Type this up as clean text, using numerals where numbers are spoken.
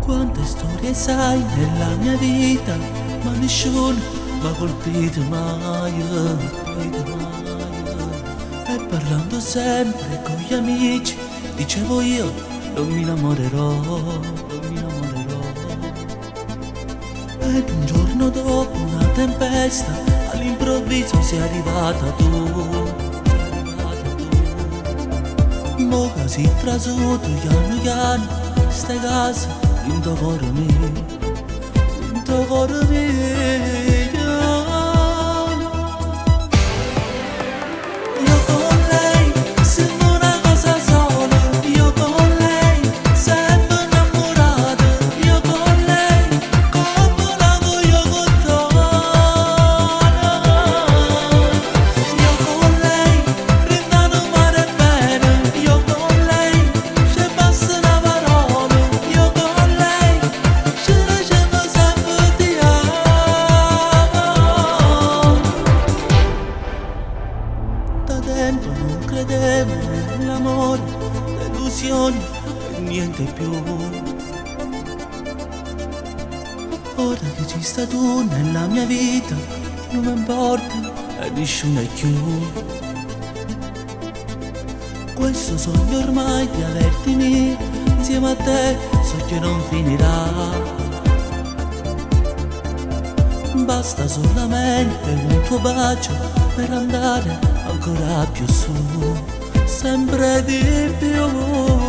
Quante storie sai nella mia vita, ma nessuno mi ha colpito mai, colpito mai. E parlando sempre con gli amici, dicevo io, non mi innamorerò, non mi innamorerò. Ed un giorno dopo una tempesta, all'improvviso sei arrivata tu. Mo così trasuto, piano piano, stai casa, in tuo cuore mio, in tuo cuore mio. Io con lei sento una cosa sola, io con lei sempre innamorata, io con lei come la voglio contare. Io con lei prendano mare bene, io con lei ci passa una parola, io con lei ci diciamo sempre ti amo. Da tempo non credevo nell'amore, delusioni e niente più. Ora che ci sta tu nella mia vita, non mi importa e nessuno è più. Questo sogno ormai di averti mia, insieme a te so che non finirà. Basta solamente un tuo bacio per andare ancora più su, sempre di più.